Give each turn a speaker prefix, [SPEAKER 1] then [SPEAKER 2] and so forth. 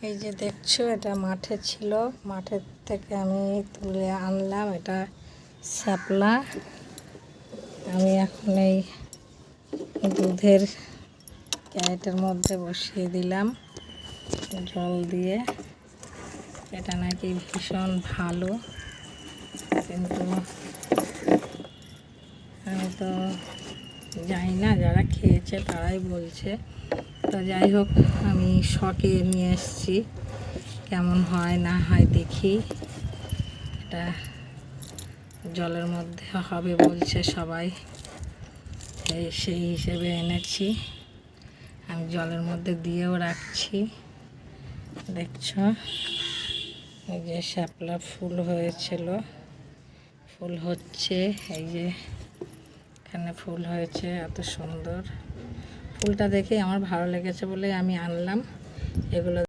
[SPEAKER 1] এই যে দেখছো, এটা মাঠে ছিল, মাঠের থেকে আমি তুলে আনলাম। এটা শাপলা। আমি এখন এই দুধের ক্যারেটের মধ্যে বসিয়ে দিলাম জল দিয়ে। এটা নাকি ভীষণ ভালো, কিন্তু আমি তো জানি না, যারা খেয়েছে তারাই বলছে। তো যাই হোক, আমি শখে নিয়ে এসেছি, কেমন হয় না হয় দেখি। এটা জলের মধ্যে হবে বলছে সবাই, সেই হিসেবে এনেছি। আমি জলের মধ্যে দিয়েও রাখছি। দেখছো, এই যে শাপলা ফুল হয়েছিল, ফুল হচ্ছে। এই যে এখানে ফুল হয়েছে, এত সুন্দর। ফুলটা দেখে আমার ভালো লেগেছে বলে আমি আনলাম। এগুলো